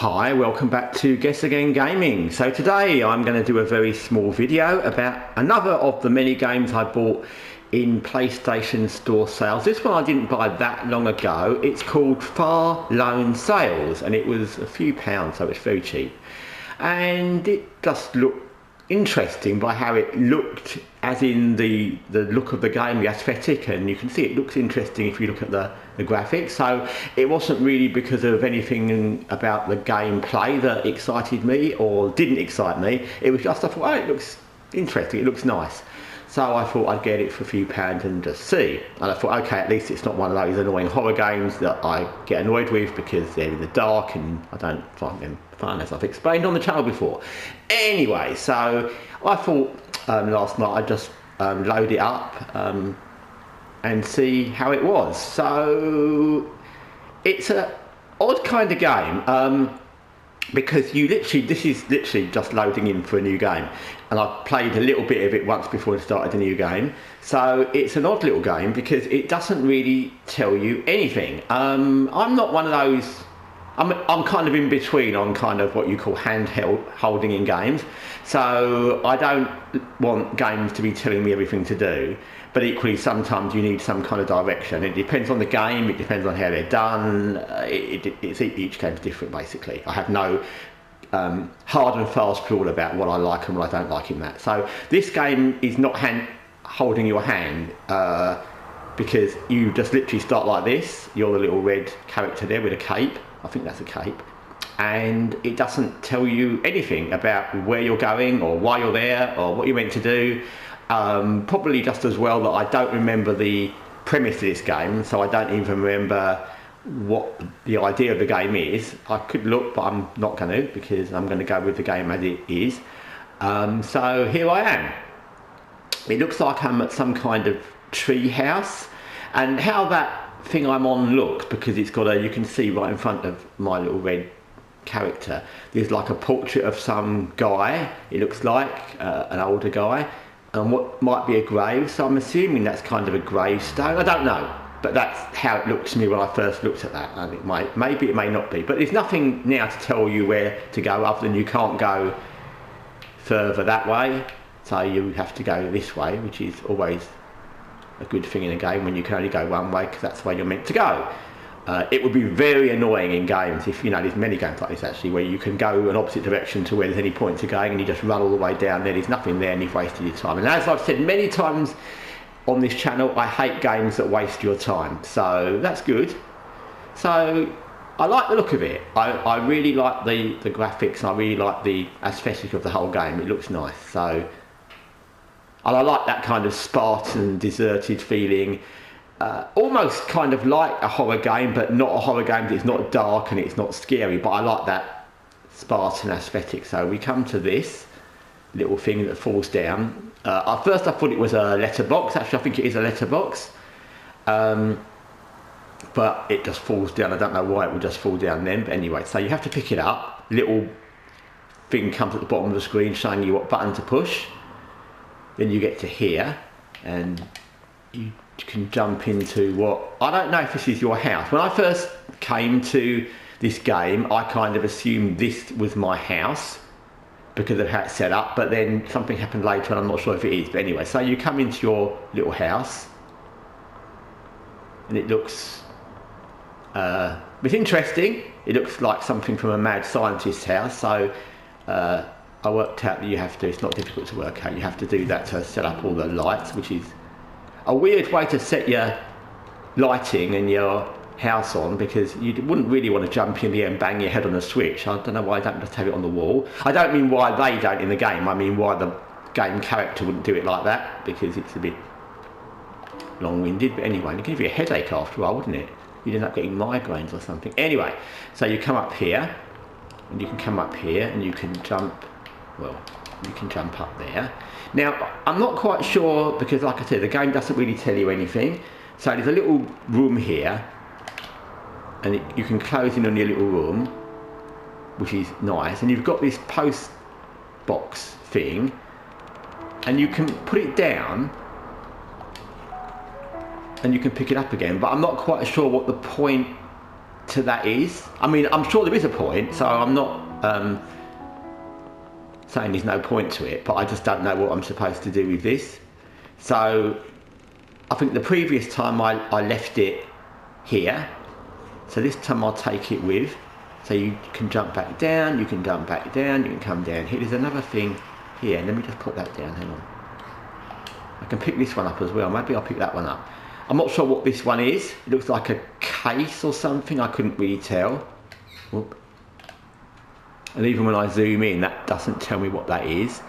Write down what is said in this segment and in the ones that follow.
Hi, welcome back to Guessagaingaming. So today I'm going to do a very small video about another of the many games I bought in PlayStation Store sales. This one I didn't buy that long ago. It's called Far Lone Sales and it was a few pounds, so it's very cheap. And it just looked interesting by how it looked, as in the look of the game, the aesthetic, and you can see it looks interesting if you look at the graphics. So it wasn't really because of anything about the gameplay that excited me or didn't excite me. It was just, I thought, oh, it looks interesting, it looks nice. So I thought I'd get it for a few pounds and just see. And I thought, okay, at least it's not one of those annoying horror games that I get annoyed with because they're in the dark and I don't find them fun, as I've explained on the channel before. Anyway, so I thought last night I'd just load it up and see how it was. So it's an odd kind of game. Because this is literally just loading in for a new game, and I've played a little bit of it once before I started a new game. So it's an odd little game because it doesn't really tell you anything. I'm not one of those. I'm kind of in between on kind of what you call handheld holding in games. So I don't want games to be telling me everything to do, but equally sometimes you need some kind of direction. It depends on the game, it depends on how they're done. Each game's different basically. I have no hard and fast rule about what I like and what I don't like in that. So this game is not holding your hand because you just literally start like this. You're the little red character there with a cape. I think that's a cape. And it doesn't tell you anything about where you're going or why you're there or what you're meant to do. Probably just as well that I don't remember the premise of this game, so I don't even remember what the idea of the game is. I could look, but I'm not going to, because I'm going to go with the game as it is. So here I am. It looks like I'm at some kind of tree house, and how that thing I'm on looks, because it's got you can see right in front of my little red character, there's like a portrait of some guy, it looks like an older guy, and what might be a grave, so I'm assuming that's kind of a gravestone. I don't know, but that's how it looked to me when I first looked at that, and maybe it may not be, but there's nothing now to tell you where to go other than you can't go further that way, so you have to go this way, which is always a good thing in a game when you can only go one way because that's the way you're meant to go. It would be very annoying in games if, there's many games like this actually where you can go an opposite direction to where there's any point to going and you just run all the way down there, there's nothing there and you've wasted your time. And as I've said many times on this channel, I hate games that waste your time, so that's good. So I like the look of it. I really like the graphics, and I really like the aesthetic of the whole game. It looks nice. So, and I like that kind of Spartan, deserted feeling. Almost kind of like a horror game, but not a horror game. It's not dark and it's not scary, but I like that Spartan aesthetic. So we come to this little thing that falls down. At first I thought it was a letterbox. Actually, I think it is a letterbox. But it just falls down. I don't know why it would just fall down then. But anyway, so you have to pick it up. Little thing comes at the bottom of the screen showing you what button to push. Then you get to here, and you can jump into what, I don't know if this is your house. When I first came to this game, I kind of assumed this was my house because of how it's set up, but then something happened later and I'm not sure if it is. But anyway, so you come into your little house, and it looks, it's interesting. It looks like something from a mad scientist's house. So I worked out that it's not difficult to work out, you have to do that to set up all the lights, which is a weird way to set your lighting and your house on, because you wouldn't really want to jump in there and bang your head on a switch. I don't know why I don't just have it on the wall. I don't mean why they don't in the game, I mean why the game character wouldn't do it like that, because it's a bit long-winded. But anyway, it'd give you a headache after a while, wouldn't it? You'd end up getting migraines or something. Anyway, so you come up here, and you can come up here, and you can jump, well, you can jump up there. Now, I'm not quite sure, because like I said, the game doesn't really tell you anything. So there's a little room here, and you can close in on your little room, which is nice. And you've got this post box thing, and you can put it down, and you can pick it up again. But I'm not quite sure what the point to that is. I mean, I'm sure there is a point, so I'm not saying there's no point to it, but I just don't know what I'm supposed to do with this. So I think the previous time I left it here, so this time I'll take it with. So you can jump back down, you can jump back down, you can come down here. There's another thing here, let me just put that down, hang on. I can pick this one up as well, maybe I'll pick that one up. I'm not sure what this one is. It looks like a case or something, I couldn't really tell. Whoop. And even when I zoom in, that doesn't tell me what that is.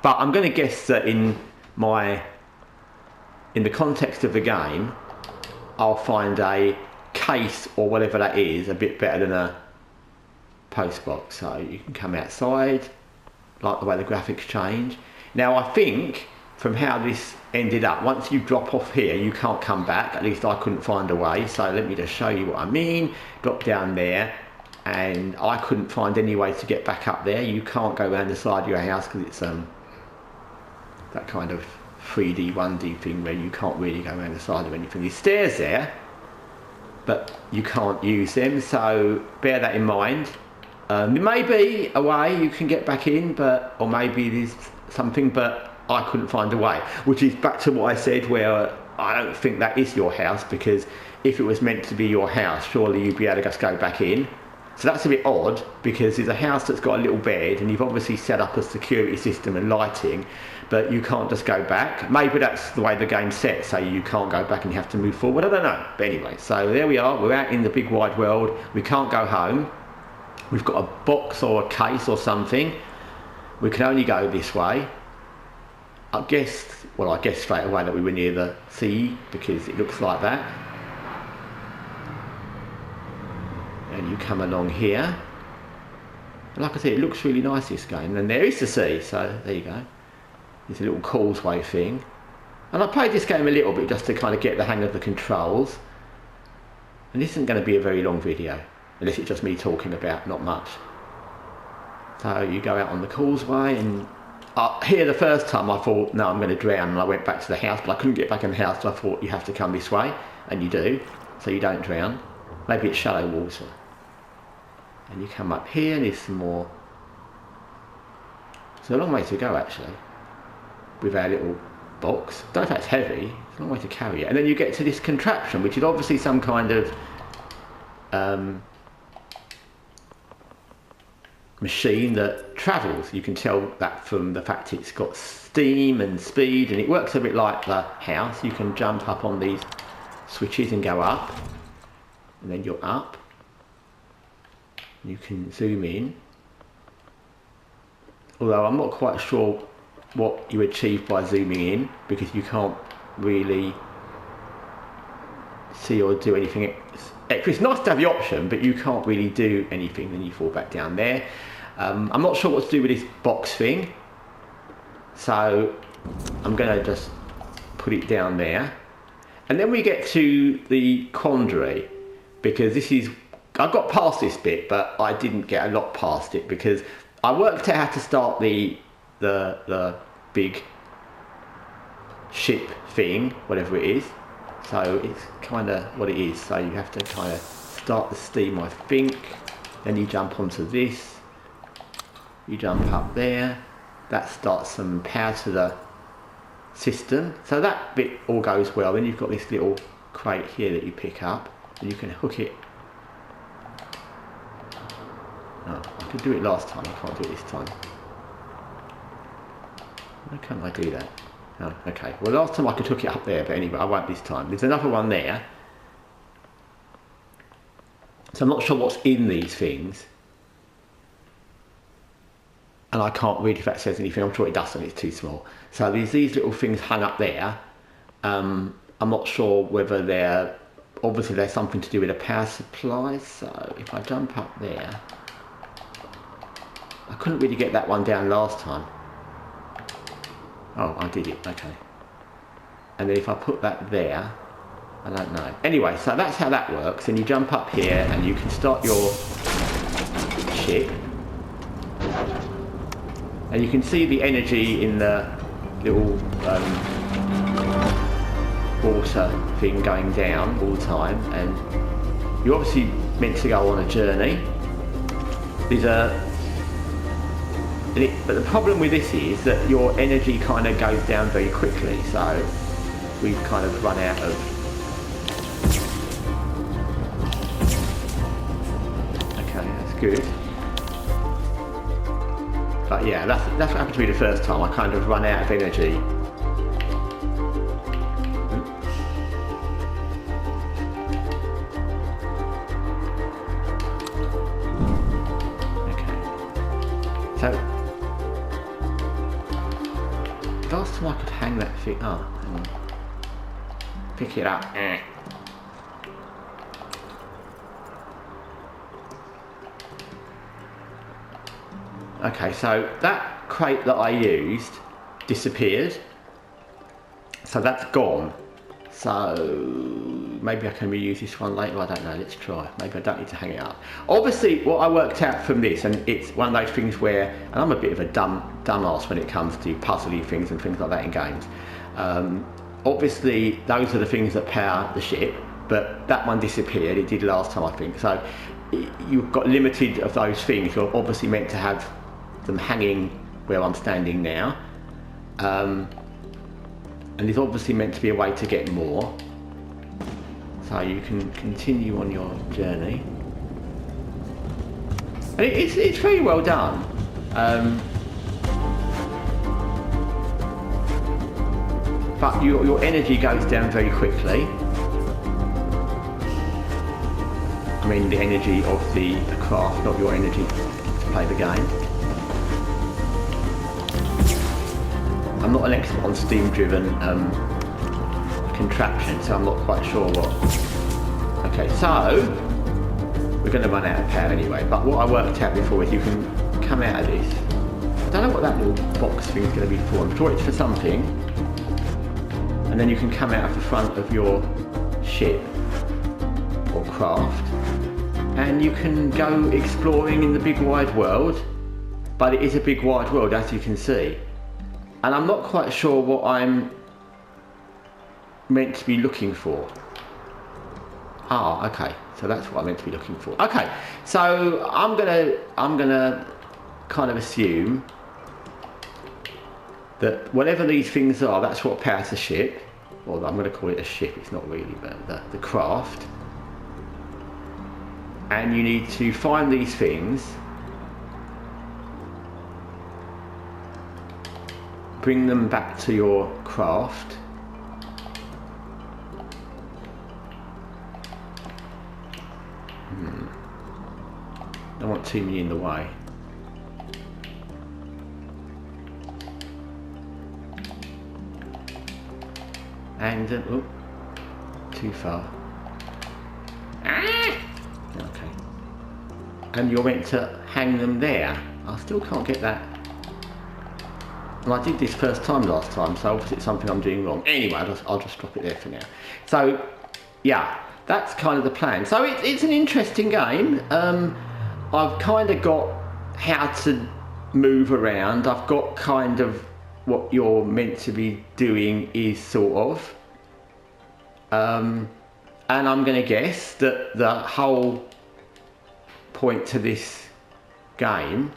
But I'm going to guess that in the context of the game, I'll find a case or whatever that is a bit better than a post box. So you can come outside, like the way the graphics change. Now I think from how this ended up, once you drop off here, you can't come back. At least I couldn't find a way. So let me just show you what I mean. Drop down there, and I couldn't find any way to get back up there. You can't go around the side of your house because it's that kind of 3D, 1D thing where you can't really go around the side of anything. There's stairs there, but you can't use them, so bear that in mind. There may be a way you can get back in, or maybe there's something, but I couldn't find a way, which is back to what I said, where I don't think that is your house, because if it was meant to be your house, surely you'd be able to just go back in. So that's a bit odd, because there's a house that's got a little bed and you've obviously set up a security system and lighting, but you can't just go back. Maybe that's the way the game's set, so you can't go back and you have to move forward, I don't know. But anyway, so there we are, we're out in the big wide world, we can't go home. We've got a box or a case or something. We can only go this way. I guess straight away that we were near the sea, because it looks like that. And you come along here. Like I said, it looks really nice, this game. And there is the sea, so there you go. There's a little causeway thing. And I played this game a little bit just to kind of get the hang of the controls. And this isn't going to be a very long video, unless it's just me talking about not much. So you go out on the causeway, and here the first time I thought, no, I'm going to drown, and I went back to the house, but I couldn't get back in the house, so I thought you have to come this way, and you do, so you don't drown. Maybe it's shallow water. And you come up here, and there's some more. It's a long way to go, actually, with our little box. I don't know if that's heavy, it's a long way to carry it. And then you get to this contraption, which is obviously some kind of machine that travels. You can tell that from the fact it's got steam and speed, and it works a bit like the house. You can jump up on these switches and go up, and then you're up. You can zoom in, although I'm not quite sure what you achieve by zooming in, because you can't really see or do anything. It's nice to have the option, but you can't really do anything. Then you fall back down there. I'm not sure what to do with this box thing, so I'm going to just put it down there. And then we get to the quandary, because this is, I got past this bit, but I didn't get a lot past it, because I worked out how to start the big ship thing, whatever it is. So it's kind of what it is. So you have to kind of start the steam, I think. Then you jump onto this. You jump up there. That starts some power to the system. So that bit all goes well. Then you've got this little crate here that you pick up, and you can hook it. Oh, I could do it last time. I can't do it this time. Why can't I do that? Oh, okay. Well, last time I could hook it up there, but anyway, I won't this time. There's another one there. So I'm not sure what's in these things. And I can't read if that says anything. I'm sure it doesn't, it's too small. So there's these little things hung up there. I'm not sure whether they're, obviously there's something to do with a power supply. So if I jump up there, I couldn't really get that one down last time. Oh, I did it, okay. And then if I put that there, I don't know. Anyway, so that's how that works. And you jump up here and you can start your ship. And you can see the energy in the little water thing going down all the time. And you're obviously meant to go on a journey. These are, but the problem with this is that your energy kind of goes down very quickly, so we've kind of run out of. Okay, that's good. But yeah, that's what happened to me the first time. I kind of run out of energy. So, last time I could hang that thing up and pick it up. Okay, so that crate that I used disappeared. So that's gone. So maybe I can reuse this one later, I don't know, let's try. Maybe I don't need to hang it up. Obviously, what I worked out from this, and it's one of those things where, and I'm a bit of a dumbass when it comes to puzzly things and things like that in games. Obviously, those are the things that power the ship, but that one disappeared, it did last time I think. So you've got limited of those things, you're obviously meant to have them hanging where I'm standing now. And there's obviously meant to be a way to get more. So you can continue on your journey. And it's very well done. But your energy goes down very quickly. I mean the energy of the craft, not your energy to play the game. I'm not an expert on steam-driven contraption, so I'm not quite sure what. Okay, so we're going to run out of power anyway. But what I worked out before is you can come out of this. I don't know what that little box thing is going to be for. I'm sure it's for something. And then you can come out of the front of your ship or craft, and you can go exploring in the big wide world. But it is a big wide world, as you can see. And I'm not quite sure what I'm meant to be looking for. Ah, okay. So that's what I'm meant to be looking for. Okay. So I'm gonna kind of assume that whatever these things are, that's what powers the ship. Or I'm gonna call it a ship. It's not really, but the craft. And you need to find these things. Bring them back to your craft. Don't want too many in the way. And oh, too far. Ah! Okay. And you're meant to hang them there. I still can't get that. And I did this first time last time, so obviously it's something I'm doing wrong. Anyway, I'll just drop it there for now. So, yeah, that's kind of the plan. So it's an interesting game. I've kind of got how to move around. I've got kind of what you're meant to be doing is sort of. And I'm going to guess that the whole point to this game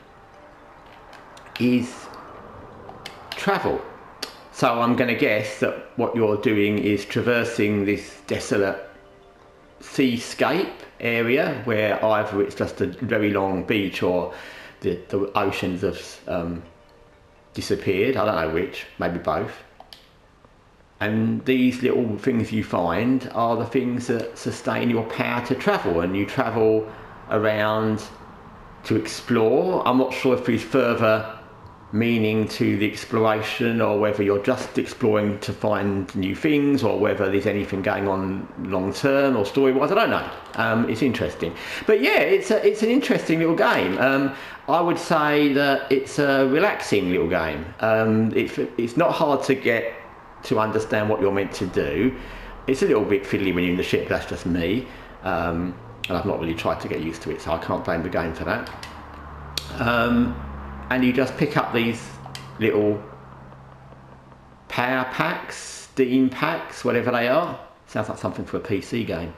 is travel. So I'm going to guess that what you're doing is traversing this desolate seascape area where either it's just a very long beach or the oceans have disappeared. I don't know which, maybe both. And these little things you find are the things that sustain your power to travel, and you travel around to explore. I'm not sure if there's further meaning to the exploration, or whether you're just exploring to find new things, or whether there's anything going on long term or story wise. I don't know. It's interesting, but yeah, it's an interesting little game. I would say that it's a relaxing little game. It's not hard to get to understand what you're meant to do. It's a little bit fiddly when you're in the ship, that's just me, and I've not really tried to get used to it, so I can't blame the game for that. And you just pick up these little power packs, steam packs, whatever they are. Sounds like something for a PC game.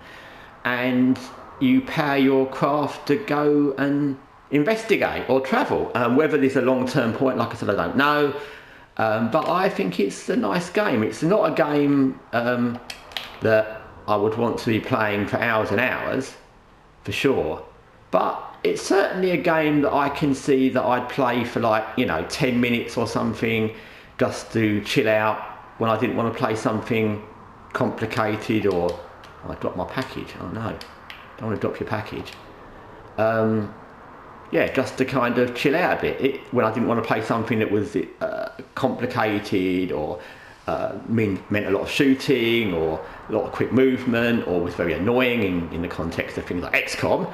And you power your craft to go and investigate or travel. Whether there's a long-term point, like I said, I don't know. But I think it's a nice game. It's not a game that I would want to be playing for hours and hours, for sure. But it's certainly a game that I can see that I'd play for, like, you know, 10 minutes or something, just to chill out when I didn't want to play something complicated. Or I dropped my package. Oh no, don't want to drop your package. Yeah, just to kind of chill out a bit. When I didn't want to play something that was complicated, or meant a lot of shooting, or a lot of quick movement, or was very annoying in the context of things like XCOM.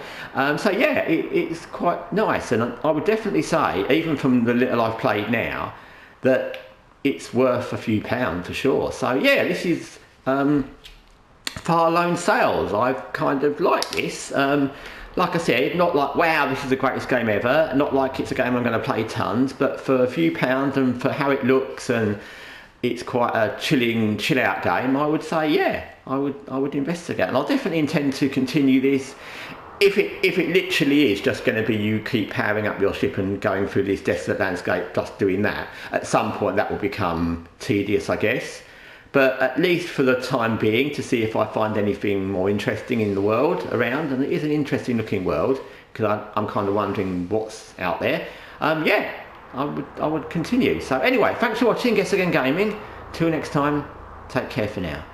So yeah, it's quite nice, and I would definitely say, even from the little I've played now, that it's worth a few pounds for sure. So yeah, this is Far Lone Sales. I've kind of liked this. Like I said, not like, wow, this is the greatest game ever, not like it's a game I'm going to play tons, but for a few pounds and for how it looks, and it's quite a chill out game, I would say, yeah, I would investigate. And I'll definitely intend to continue this. If it literally is just going to be you keep powering up your ship and going through this desolate landscape, just doing that, at some point that will become tedious, I guess. But at least for the time being, to see if I find anything more interesting in the world around, and it is an interesting looking world, because I'm kind of wondering what's out there. Yeah, I would continue. So anyway, thanks for watching Guess Again Gaming. Till next time, take care for now.